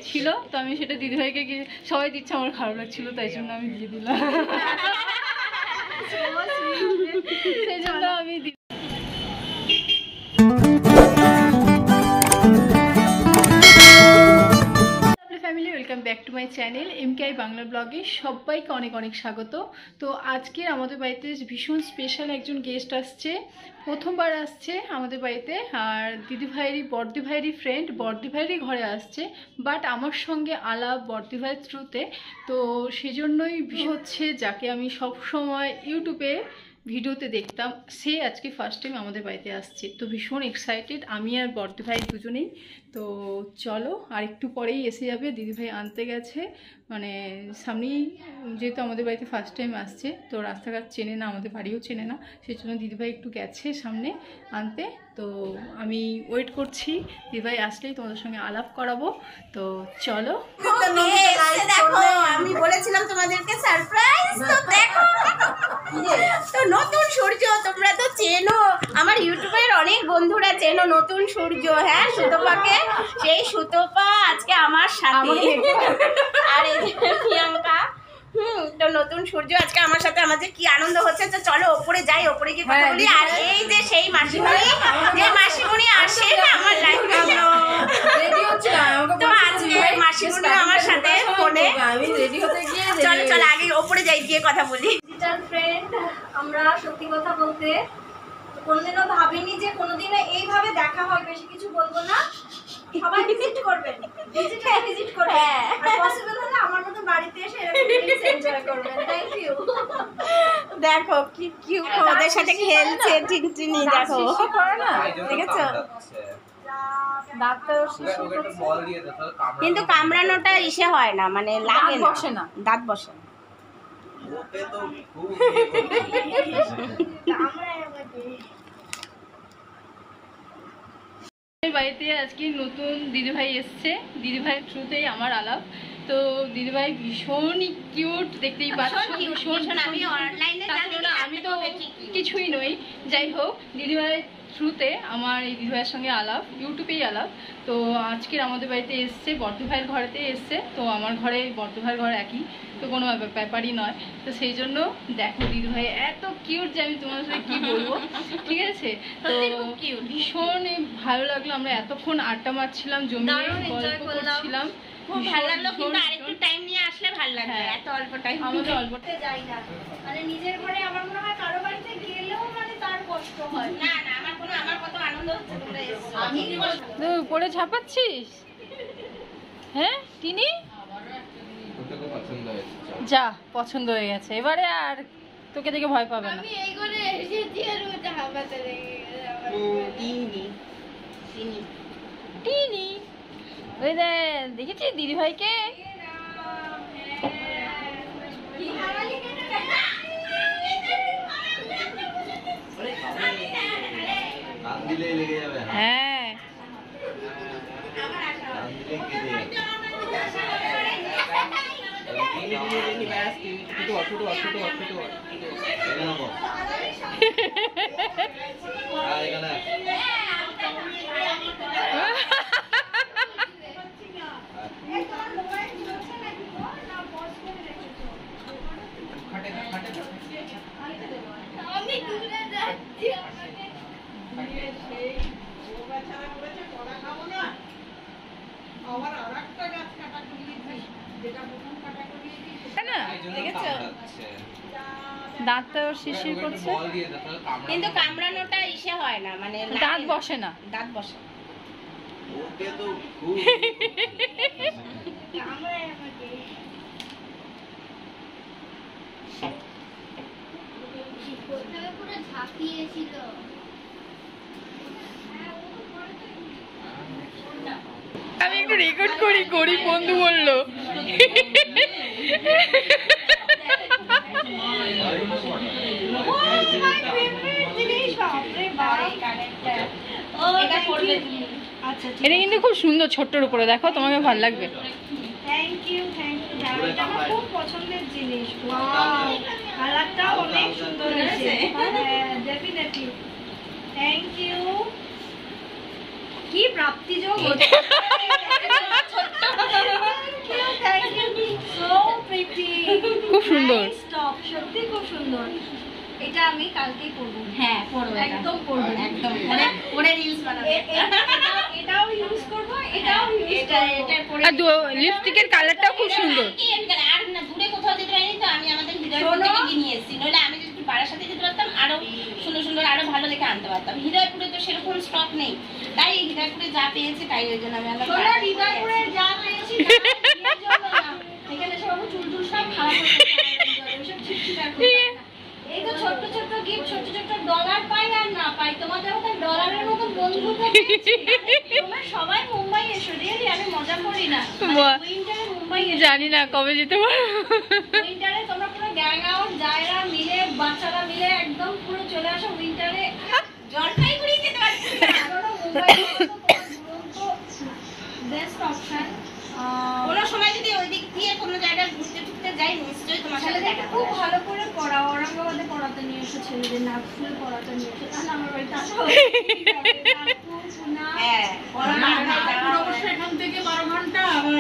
ছিল, তো আমি সেটা দিদিভাইকে সবাই দিচ্ছে, আমার খারাপ লাগছিল, তাই জন্য আমি দিয়ে দিলাম। সেই জন্য আমি family, welcome back to my channel MKI Bangla ব্লগে সবাইকে অনেক অনেক স্বাগত। তো আজকে আমাদের বাড়িতে ভীষণ স্পেশাল একজন গেস্ট আসছে, প্রথমবার আসছে আমাদের বাড়িতে। আর বড়দিভাইয়েরই ফ্রেন্ড, বড়দিভাইয়েরই ঘরে আসছে, বাট আমার সঙ্গে আলাপ বড়দিভাইয়ের থ্রুতে। তো সেজন্যই হচ্ছে যাকে আমি সব সময় ইউটিউবে ভিডিওতে দেখতাম, সে আজকে ফার্স্ট টাইম আমাদের বাড়িতে আসছে। তো ভীষণ এক্সাইটেড আমি আর বড়দিভাই দুজনেই। তো চলো, আর একটু পরেই এসে যাবে, দিদিভাই আনতে গেছে, মানে সামনেই, যেহেতু আমাদের বাড়িতে ফার্স্ট টাইম আসছে, তো রাস্তাঘাট চেনে না, আমাদের বাড়িও চেনে না, সেই জন্য দিদিভাই একটু গেছে সামনে আনতে। তো আমি ওয়েট করছি, দিদিভাই আসলেই তোমাদের সঙ্গে আলাপ করাবো। তো চলো, দেখো আমি বলেছিলাম তোমাদেরকে সারপ্রাইজ, তো দেখো তো নতুন সূর্য, তোমরা তো চেনো, আমার ইউটিউবের অনেক বন্ধুরা চেনো নতুন সূর্য, হ্যাঁ সুতপাকে। সেই সুতপা আজকে আমার সাথে, আর এই যে প্রিয়াঙ্কা, তো নতুন সূর্য আজকে আমার সাথে। আমাদের কি আনন্দ হচ্ছে, তো চলো ওপরে যাই, ওপরে গিয়ে কথা বলি। আর এই যে সেই মাসিমণি, যে মাসিমণি আসে না আমার লাইফে, তো আজকে মাসিমণি আমার সাথে ফোনে। চলো চলো আগে ওপরে যাই, গিয়ে কথা বলি। ডিজিটাল ফ্রেন্ড আমরা, সত্যি কথা বলতে কোনোদিনও ভাবিনি যে কোনোদিনও এইভাবে দেখা হয়। বেশি কিছু বলবো না, সবাই ভিজিট করবেন, ডিজিটাল ভিজিট করবেন, আর পসিবল হলে আমার মতো বাড়িতে এসে এরকম এনজয় করবেন। Thank you. দেখো কি কিউট ওদের সাথে খেলছে টিনটিনি, দেখো দেখেছো, কিন্তু কামড়ানোটা ইসে হয় না, মানে লাগে না, দাঁত বসে না। বাড়িতে আজকে নতুন দিদিভাই এসছে, দিদিভাইয়ের থ্রুতেই আমার আলাপ। তো দিদিভাই ভীষণই কিউট, দেখতেই পাচ্ছ, আমি তো কিছুই নই। যাই হোক, দিদিভাইয়ের থ্রুতে আমার এই দিদিভাইয়ের সঙ্গে আলাপ, ইউটিউবেই আলাপ। তো আজকের আমাদের বাড়িতে এসছে, বড়দিভাইয়ের ঘরেতে এসছে। তো আমার ঘরে বড়দিভাইয়ের ঘর একই, তো কোনো ব্যাপারই নয়। তো সেই জন্য দেখো দিদিভাই এত কিউট যে আমি তোমাদের সাথে কি বলবো, ঠিক আছে। তো ভীষণ ভালো লাগলো, আমরা এতক্ষণ আড্ডা মারছিলাম, জমিয়ে গল্প করছিলাম, খুব ভালো লাগলো। কিন্তু আরেকটু টাইম নিয়ে আসলে ভালো লাগবে, এত অল্প টাইম আমাদের অল্পতে যাই না, মানে নিজের ঘরে আমার মনে হয় কারো বাড়িতে গেলেও মানে তার কষ্ট হয়। না না, আমার কত আনন্দ হচ্ছে তোমরা এসেছো। আমি উপরে ঝাপাচ্ছিস, হ্যাঁ টিনি? যা, পছন্দ হয়ে গেছে, এবারে আর তোকে দেখে ভয় পাবে না। আমি এই করে এসেছি আর ওটা হাবাতে লেগে গেছে। টিনি ওই দেখেছিস দিদিভাইকে? হ্যাঁ, দাঁতটা শিরশির করছে, কিন্তু কামড়ানোটা ইসে হয় না, মানে দাঁত বসে না, দাঁত বসে। আমি একটু রেকর্ড করি, গরিব বন্ধু বললো। এটা কিন্তু খুব সুন্দর, ছোট্টর উপরে দেখো, তোমাকে ভালো লাগবে। থ্যাংক ইউ, এটা আমার খুব পছন্দের জিনিস। ওয়াও, কালারটাও অনেক সুন্দর হয়েছে। হ্যাঁ, ডেফিনেটলি। Thank you. কি প্রাপ্তিযোগ হচ্ছে। সুন্দর। স্টপ, সত্যি খুব সুন্দর। এটা আমি কালকেই পরবো। হ্যাঁ পরবো, একদম পরবো, একদম পরে রিলস বানাবো। এটাও ইউজ করবো, এটাও ইউজ করবো। আর লিপস্টিকের কালারটাও খুব সুন্দর। আর না দূরে কোথাও যেতে পারিনি তো আমি আমাদের হৃদয়পুর থেকে গিয়ে নিয়ে এসেছি, নইলে আমি যদি বাড়ার সাথে যেতে পারতাম আরো সুন্দর সুন্দর আরো ভালো দেখে আনতে পারতাম। হৃদয়পুরে তো সেরকম স্টক নেই, তাই হৃদয়পুরে যা পেয়েছে তাই ওই জন্য আমি আলাদা হৃদয়পুরে যা পেয়েছি তার জন্য না। এখানে সব চুল সব খারাপ হয়ে গেছে, ওইসব ছিটছিটা করে। এই তো ছোট্ট ছোট্ট গিফট, ছোট্ট ছোট্ট ডলার পাই আর না পাই, তোমাদের মতো ডলারের মতো বন্ধু তো পেয়েছি। তোমরা সবাই মুম্বাই এসো, রিয়েলি আমি মজা করি না। উইন্টারে মুম্বাই এসো, জানি না কবে যেতে পারবো। উইন্টারে তোমরা পুরো গ্যাং আউট জায়রা মিলে, বাচ্চারা মিলে একদম পুরো চলে আসো উইন্টারে। জলপাইগুড়ি যেতে পারছি মুম্বাই বেস্ট অপশন। কোনো সময় যদি ওই দিক দিয়ে কোনো জায়গায় ঘুরতে টুরতে যাই নিশ্চয়ই তোমার সাথে ছেলেদেরকে দেখা খুব করবো। ভালো করে পড়াও, ঔরঙ্গাবাদে পড়াতে নিয়ে এসো, ছেলেদের নাগপুরে পড়াতে নিয়ে এসো, তাহলে আমার বাড়িতে আসো। হ্যাঁ এখান থেকে 12 ঘন্টা, আবার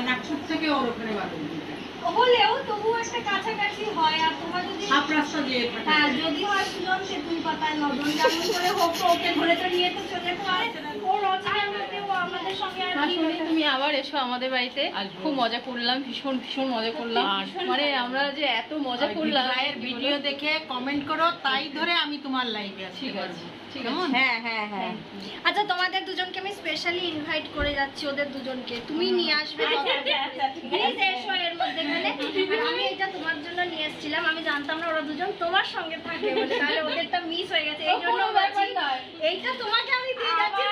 নাগপুর থেকে ওর ওখানে 12 ঘন্টা। হলেও তবুও একটা কাছাকাছি হয়। আর তোমার যদি হাফ রাস্তা দিয়ে হ্যাঁ যদি হয় সুজন তেঁতুল পাতায় নদন যেমন করে হোক, ওকে ধরে তো নিয়ে তো চলে তো আর ও রচনার মধ্যেও আমাদের সঙ্গে আর কি আসলে তুমি আবার এসো আমাদের বাড়িতে, খুব মজা করলাম, ভীষণ ভীষণ মজা করলাম। মানে আমরা যে এত মজা করলাম, ভাইয়ের ভিডিও দেখে কমেন্ট করো, তাই ধরে আমি তোমার লাইভে আছি। ঠিক আছে ঠিক আছে। কেমন? হ্যাঁ হ্যাঁ হ্যাঁ আচ্ছা তোমাদের দুজনকে আমি স্পেশালি ইনভাইট করে যাচ্ছি, ওদের দুজনকে তুমি নিয়ে আসবে। প্লিজ এসো এর মধ্যে গেলে। আর আমি এটা তোমার জন্য নিয়ে এসেছিলাম, আমি জানতাম না ওরা দুজন তোমার সঙ্গে থাকবে বলে, তাহলে ওদেরটা মিস হয়ে গেছে। এই জন্য বলছি এইটা তোমাকে আমি দিয়ে যাচ্ছি।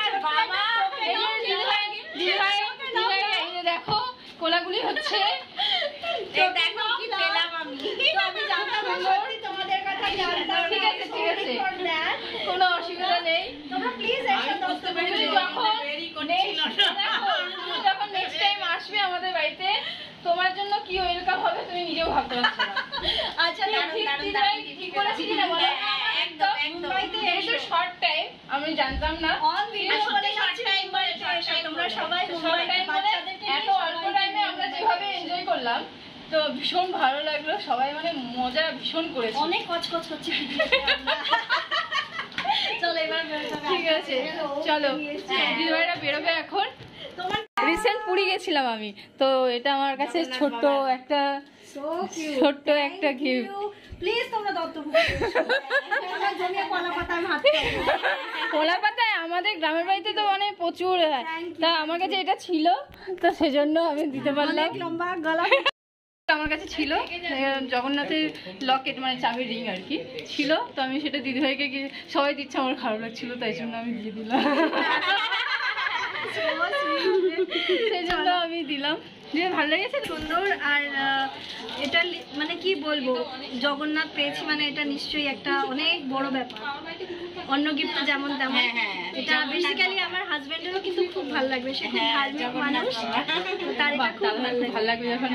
এই যে দিদিভাই, দিদিভাই, দিদিভাই, এই যে দেখো কোলাগুলি হচ্ছে। দেখো কি পেলাম আমি। তো আমি জানতাম না, সত্যি তোমাদের কথা জানতাম। ঠিক আছে, ঠিক আছে। Sorry for that. কোনো অসুবিধা নেই। তোমরা প্লিজ এসো। তুমি যখন নেক্সট টাইম আসবে আমাদের বাড়িতে, তোমার জন্য কি ওয়েলকাম হবে তুমি নিজেও ভাবতে পারছো না। আচ্ছা ঠিক দিদিভাই, ঠিক বলেছি কিনা বলো? একদম একদম মুম্বাইতে এসে শর্ট টাইম, আমি জানতাম না। অন ভিডিও বলে যাচ্ছি মুম্বাইতে এসো, তোমরা সবাই শর্ট মুম্বাইতে টাইম মানে বাচ্চাদেরকে এত অল্প টাইমে আমরা যেভাবে এনজয় করলাম, তো ভীষণ ভালো লাগলো। সবাই মানে মজা ভীষণ করেছে। অনেক কচকচ করছে চলো এবার ঠিক আছে চলো, দিদিভাইরা বেরোবে এখন। তোমার রিসেন্ট পুরী গেছিলাম আমি, তো এটা আমার কাছে ছোট্ট একটা গিফট। প্লিজ তোমরা দত্ত আমার জমিয়ে কলা পাতার ভাত কলা পাতায় আমাদের গ্রামের বাড়িতে তো মানে প্রচুর হয়, তা আমার কাছে এটা ছিল, তো সেজন্য আমি দিতে পারলাম। লম্বা গলা আমার কাছে ছিল জগন্নাথের লকেট, মানে চাবির রিং আর কি ছিল, তো আমি সেটা দিদিভাইকে সবাই দিচ্ছে, আমার খারাপ লাগছিল, তাই জন্য আমি দিয়ে দিলাম। সেই জন্য আমি দিলাম, দিয়ে ভালো লেগেছে, সুন্দর। আর এটা মানে কি বলবো, জগন্নাথ পেয়েছি মানে এটা নিশ্চয়ই একটা অনেক বড় ব্যাপার। অন্য গিফট যেমন তেমন, এটা বেসিক্যালি আমার হাজবেন্ডেরও কিন্তু খুব ভালো লাগবে, সে খুব ধার্মিক মানুষ, তো তার এটা খুব ভালো লাগবে যখন।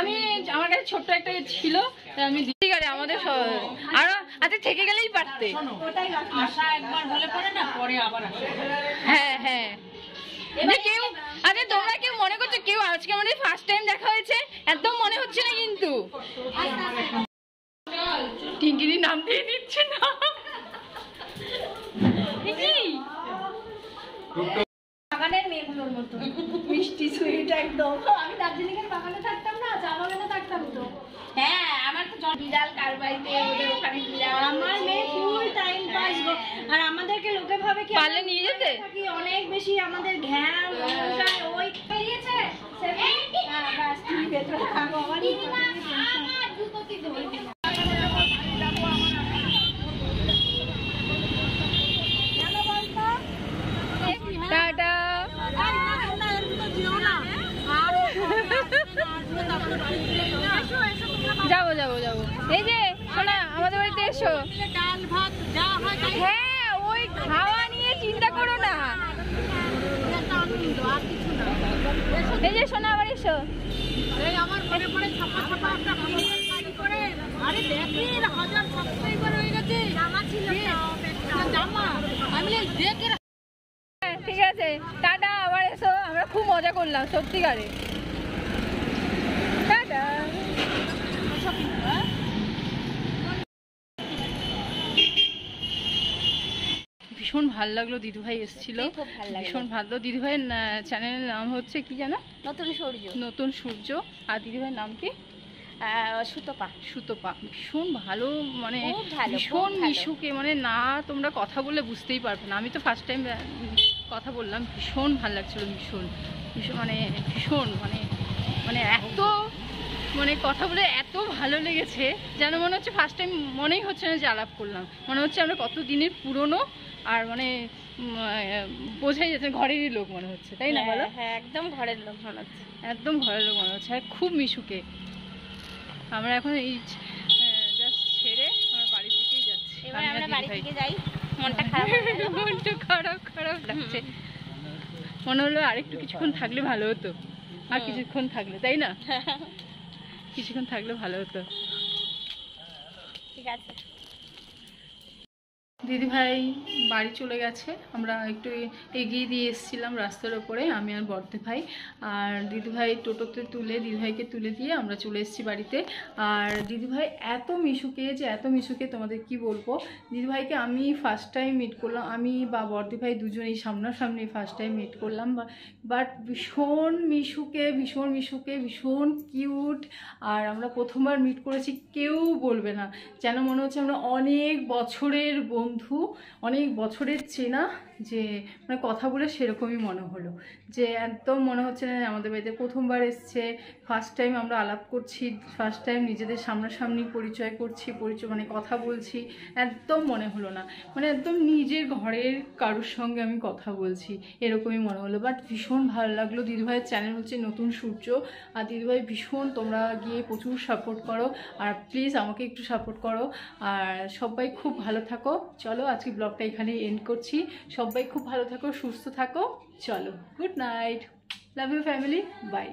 আমি আমার কাছে ছোট্ট একটা ছিল, তাই আমি ঠিক আছে আমাদের আরো আচ্ছা থেকে গেলেই পারতে। ওটাই আশা একবার হলে পরে না, পরে আবার আসে। হ্যাঁ হ্যাঁ, যে কেউ আচ্ছা তোমরা কেউ মনে করছো কেউ আজকে আমাদের ফার্স্ট টাইম দেখা হয়েছে, একদম মনে হচ্ছে না কিন্তু। টিঙ্কিনি নাম দিয়ে দিচ্ছে না। বাগানের মেয়েগুলোর মতো মিষ্টি সুইট একদম। আমি দার্জিলিং এর বাগানে থাকতাম না, চা বাগানে থাকতাম তো। হ্যাঁ আমার তো বিড়াল কার বাড়িতে ওদের ওখানে বিড়াল। আমার মেয়ে ফুল টাইম পাস। আর আমাদেরকে লোকে ভাবে কি পারলে নিয়ে যেতে? থাকি অনেক বেশি, আমাদের ঘ্যাম ওটাই ওই বেরিয়েছে বাস তুমি ভেতরে থাকো। আমার জুতো কি ধরে টাটা। যাবো যাবো যাবো, এই যে শোনা আমাদের বাড়িতে এসো। ডাল ভাত যা হয় তাই হ্যাঁ ওই খাওয়া নিয়ে চিন্তা করো না, একটা আনন্দ, আর কিছু না। এই যে শোনা আবার এসো। এই আমার মনে পড়ে ছাপা ছাপা একটা ভালো শাড়ি পরে, আরে দেখি 1000 সাবস্ক্রাইবার হয়ে গেছে। জামা ছিল জামা, আমি দেখে হ্যাঁ, ঠিক আছে টাটা, আবার এসো, আমরা খুব মজা করলাম সত্যিকারে। টাটা। ভীষণ ভালো লাগলো, দিদিভাই এসেছিল, খুব ভালো লাগলো। ভীষণ ভালো। দিদিভাইয়ের চ্যানেলের নাম হচ্ছে কি জানো? নতুন সূর্য। নতুন সূর্য। আর দিদিভাইয়ের নাম কি? সুতপা। সুতপা। ভীষণ ভালো, মানে খুব ভালো, ভীষণ খুব ভালো। মিশুকে, মানে না তোমরা কথা বললে বুঝতেই পারবে না। আমি তো ফার্স্ট টাইম কথা বললাম, ভীষণ ভালো লাগছিল, ভীষণ ভীষণ মানে ভীষণ মানে মানে এত মানে কথা বলে এত ভালো লেগেছে, যেন মনে হচ্ছে ফার্স্ট টাইম, মনেই হচ্ছে না যে আলাপ করলাম, মনে হচ্ছে আমরা কত দিনের পুরনো, আর মানে বোঝাই যাচ্ছে ঘরেরই লোক মনে হচ্ছে, তাই না বলো? হ্যাঁ, একদম ঘরের লোক মনে হচ্ছে। একদম ঘরের লোক মনে হচ্ছে, আর খুব মিশুকে। আমরা এখন এই জাস্ট ছেড়ে আমরা বাড়ির দিকেই যাচ্ছি। এবার আমি আর আমরা বাড়ি দিদিভাই। থেকে যাই, মনটা খারাপ হয়ে গেল। মনটা খারাপ খারাপ লাগছে, মনে হলো আরেকটু কিছুক্ষণ থাকলে ভালো হতো, আর কিছুক্ষণ থাকলে, তাই না? কিছুক্ষণ থাকলে ভালো হতো। ঠিক আছে। দিদিভাই বাড়ি চলে গেছে, আমরা একটু এগিয়ে দিয়ে এসেছিলাম রাস্তার ওপরে, আমি আর বড়দি ভাই। আর দিদিভাই টোটোতে তুলে, দিদিভাইকে তুলে দিয়ে আমরা চলে এসেছি বাড়িতে। আর দিদিভাই এত মিশুকে, যে এত মিশুকে তোমাদের কি বলবো। দিদিভাইকে আমি ফার্স্ট টাইম মিট করলাম, আমি বা বড়দি ভাই দুজনেই সামনাসামনি ফার্স্ট টাইম মিট করলাম, বাট ভীষণ মিশুকে, ভীষণ মিশুকে, ভীষণ কিউট। আর আমরা প্রথমবার মিট করেছি, কেউ বলবে না, যেন মনে হচ্ছে আমরা অনেক বছরের বন্ধু, অনেক বছরের চেনা, যে মানে কথা বলে সেরকমই মনে হলো, যে একদম মনে হচ্ছে না আমাদের বাড়িতে প্রথমবার এসছে, ফার্স্ট টাইম আমরা আলাপ করছি, ফার্স্ট টাইম নিজেদের সামনাসামনি পরিচয় করছি, মানে কথা বলছি, একদম মনে হলো না, মানে একদম নিজের ঘরের কারোর সঙ্গে আমি কথা বলছি, এরকমই মনে হলো। বাট ভীষণ ভালো লাগলো। দিদিভাইয়ের চ্যানেল হচ্ছে নতুন সূর্য, আর দিদিভাই ভীষণ, তোমরা গিয়ে প্রচুর সাপোর্ট করো, আর প্লিজ আমাকে একটু সাপোর্ট করো, আর সবাই খুব ভালো থাকো। চলো আজকে ব্লগটা এখানে এন্ড করছি, সবাই খুব ভালো থাকো, সুস্থ থাকো, চলো, good night, love you family, by.